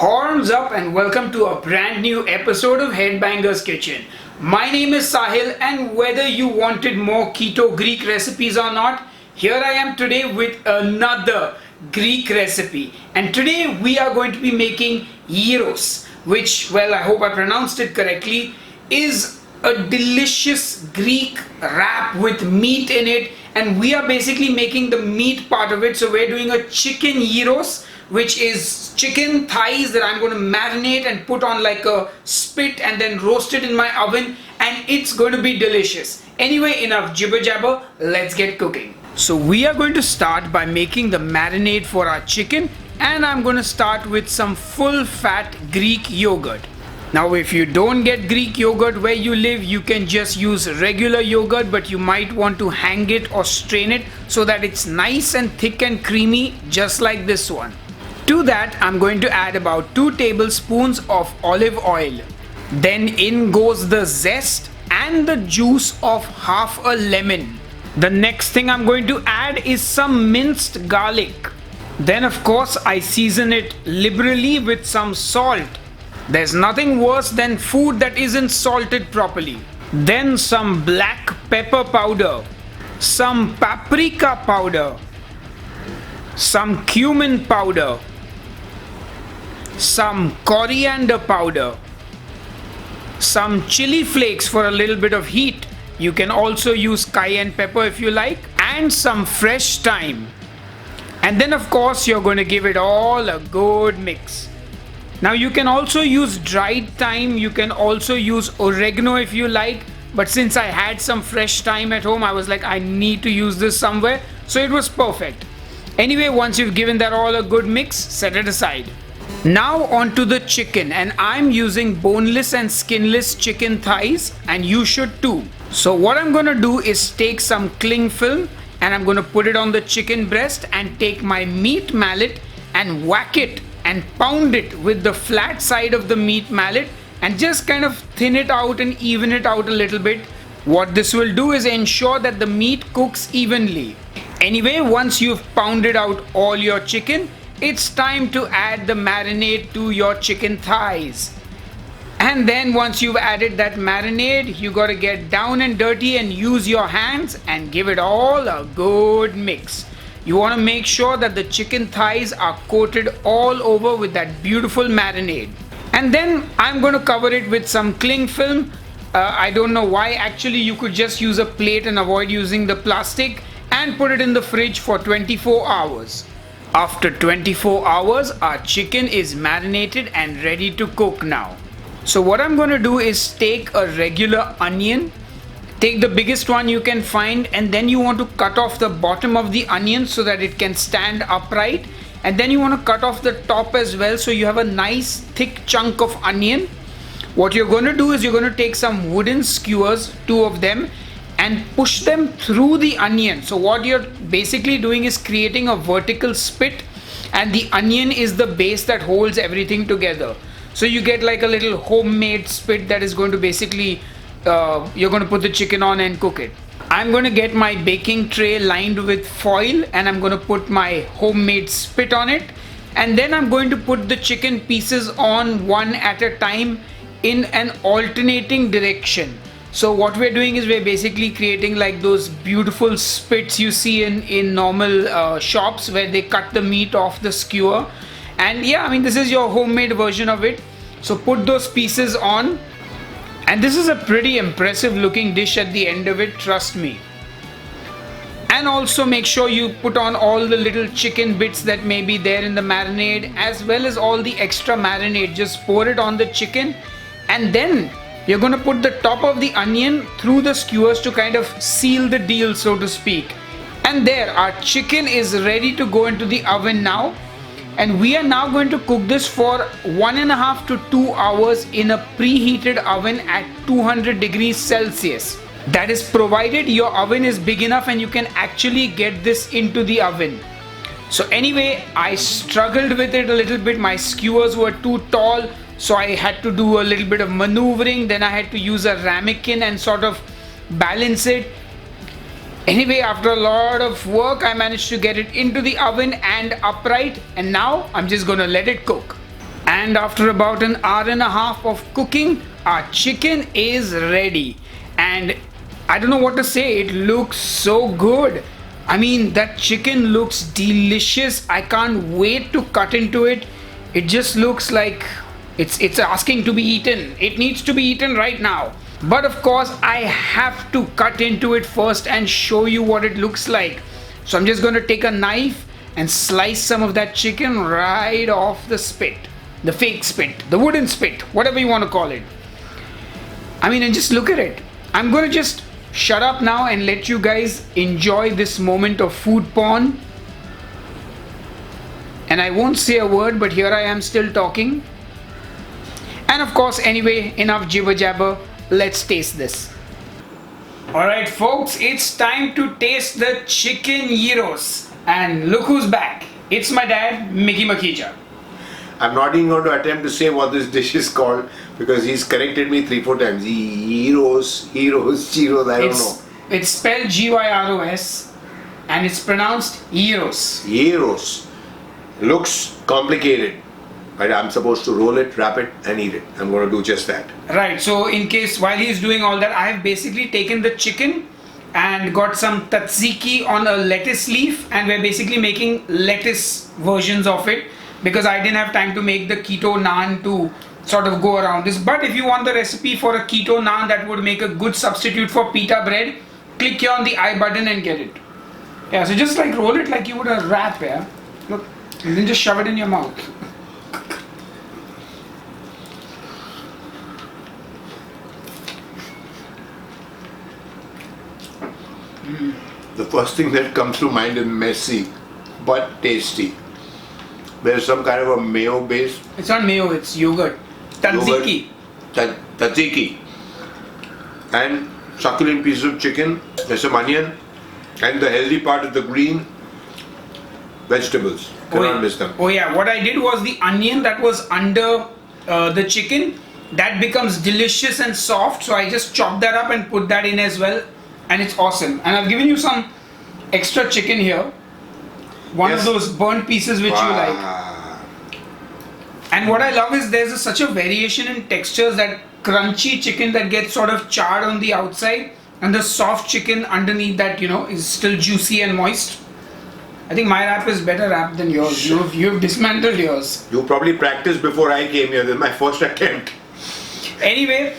Horns up and welcome to a brand new episode of Headbanger's Kitchen. My name is Sahil, and whether you wanted more Keto Greek recipes or not, here I am today with another Greek recipe. And today we are going to be making gyros, which, well, I hope I pronounced it correctly, is a delicious Greek wrap with meat in it, and we are basically making the meat part of it. So we're doing a chicken gyros, which is chicken thighs that I'm going to marinate and put on like a spit and then roast it in my oven, and it's going to be delicious. Anyway, enough jibber jabber, let's get cooking. So we are going to start by making the marinade for our chicken, and I'm going to start with some full fat Greek yogurt. Now if you don't get Greek yogurt where you live, you can just use regular yogurt, but you might want to hang it or strain it so that it's nice and thick and creamy, just like this one. To that, I'm going to add about 2 tablespoons of olive oil. Then in goes the zest and the juice of half a lemon. The next thing I'm going to add is some minced garlic. Then of course I season it liberally with some salt. There's nothing worse than food that isn't salted properly. Then some black pepper powder, some paprika powder, some cumin powder, some coriander powder, some chili flakes for a little bit of heat. You can also use cayenne pepper if you like, and some fresh thyme. And then of course you're going to give it all a good mix. Now you can also use dried thyme, you can also use oregano if you like, but since I had some fresh thyme at home, I was like, I need to use this somewhere, so it was perfect. Anyway, once you've given that all a good mix, set it aside. Now onto the chicken, and I'm using boneless and skinless chicken thighs, and you should too. So what I'm going to do is take some cling film and I'm going to put it on the chicken breast and take my meat mallet and whack it and pound it with the flat side of the meat mallet and just kind of thin it out and even it out a little bit. What this will do is ensure that the meat cooks evenly. Anyway, once you've pounded out all your chicken, it's time to add the marinade to your chicken thighs. And then once you've added that marinade, you gotta get down and dirty and use your hands and give it all a good mix. You want to make sure that the chicken thighs are coated all over with that beautiful marinade. And then I'm going to cover it with some cling film. I don't know why. Actually, you could just use a plate and avoid using the plastic, and put it in the fridge for 24 hours. After 24 hours, our chicken is marinated and ready to cook now. So what I'm going to do is take a regular onion. Take the biggest one you can find, and then you want to cut off the bottom of the onion so that it can stand upright, and then you want to cut off the top as well so you have a nice thick chunk of onion. What you're going to do is you're going to take some wooden skewers, 2 of them, and push them through the onion. So what you're basically doing is creating a vertical spit, and the onion is the base that holds everything together. So you get like a little homemade spit that is going to basically you're going to put the chicken on and cook it. I'm going to get my baking tray lined with foil, and I'm going to put my homemade spit on it, and then I'm going to put the chicken pieces on one at a time in an alternating direction. So what we're doing is we're basically creating like those beautiful spits you see in normal shops where they cut the meat off the skewer. And yeah, I mean, this is your homemade version of it. So put those pieces on. And this is a pretty impressive looking dish at the end of it, trust me. And also make sure you put on all the little chicken bits that may be there in the marinade, as well as all the extra marinade. Just pour it on the chicken, and then you're going to put the top of the onion through the skewers to kind of seal the deal, so to speak. And there, our chicken is ready to go into the oven now. And we are now going to cook this for 1.5 to 2 hours in a preheated oven at 200 degrees Celsius. That is provided your oven is big enough and you can actually get this into the oven. So anyway, I struggled with it a little bit. My skewers were too tall, so I had to do a little bit of maneuvering. Then I had to use a ramekin and sort of balance it. Anyway, after a lot of work, I managed to get it into the oven and upright, and now I'm just gonna let it cook. And after about an hour and a half of cooking, our chicken is ready. And I don't know what to say, it looks so good. I mean, that chicken looks delicious. I can't wait to cut into it. It just looks like it's asking to be eaten. It needs to be eaten right now. But of course, I have to cut into it first and show you what it looks like. So I'm just going to take a knife and slice some of that chicken right off the spit. The fake spit, the wooden spit, whatever you want to call it. I mean, and just look at it. I'm going to just shut up now and let you guys enjoy this moment of food porn. And I won't say a word, but here I am still talking. And of course, anyway, enough jibber jabber. Let's taste this. Alright folks, it's time to taste the Chicken Gyros. And look who's back. It's my dad, Mickey Makija. I'm not even going to attempt to say what this dish is called because he's corrected me 3-4 times. Gyros, I don't know. It's spelled Gyros and it's pronounced Gyros. Gyros. Looks complicated, but I'm supposed to roll it, wrap it and eat it. I'm going to do just that. Right, so in case while he's doing all that, I have basically taken the chicken and got some tzatziki on a lettuce leaf, and we're basically making lettuce versions of it because I didn't have time to make the keto naan to sort of go around this. But if you want the recipe for a keto naan that would make a good substitute for pita bread, click here on the I button and get it. Yeah, so just like roll it like you would a wrap, yeah. Look, and then just shove it in your mouth. The first thing that comes to mind is messy, but tasty. There's some kind of a mayo base. It's not mayo, it's yogurt. Tzatziki. Tzatziki. And succulent pieces of chicken. There's some onion. And the healthy part is the green vegetables. Cannot miss them. Oh yeah, what I did was the onion that was under the chicken, that becomes delicious and soft. So I just chopped that up and put that in as well. And it's awesome. And I've given you some extra chicken here. One of those burnt pieces which you like. And what I love is there's such a variation in textures, that crunchy chicken that gets sort of charred on the outside and the soft chicken underneath that, you know, is still juicy and moist. I think my wrap is better wrapped than yours. You've dismantled yours. You probably practiced before I came here. This is my first attempt. Anyway,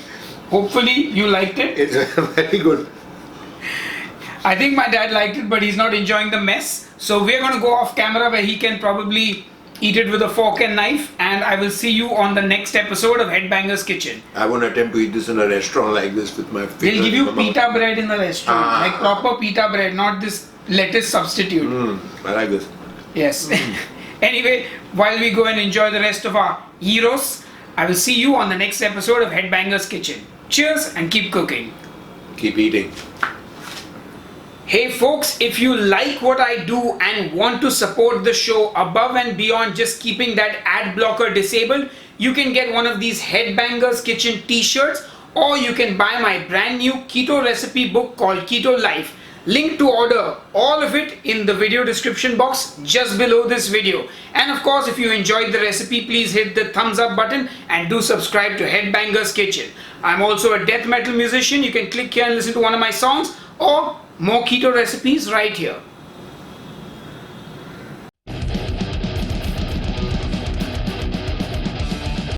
hopefully you liked it. It's very good. I think my dad liked it, but he's not enjoying the mess. So we're going to go off camera where he can probably eat it with a fork and knife. And I will see you on the next episode of Headbanger's Kitchen. I won't attempt to eat this in a restaurant like this with my fingers. They'll give you pita bread in the restaurant. Like proper pita bread, not this lettuce substitute. I like this. Yes. Anyway, while we go and enjoy the rest of our gyros, I will see you on the next episode of Headbanger's Kitchen. Cheers and keep cooking. Keep eating. Hey folks, if you like what I do and want to support the show above and beyond just keeping that ad blocker disabled, you can get one of these Headbangers Kitchen t-shirts, or you can buy my brand new keto recipe book called Keto Life. Link to order all of it in the video description box just below this video. And of course, if you enjoyed the recipe, please hit the thumbs up button and do subscribe to Headbangers Kitchen. I'm also a death metal musician. You can click here and listen to one of my songs, or more keto recipes right here.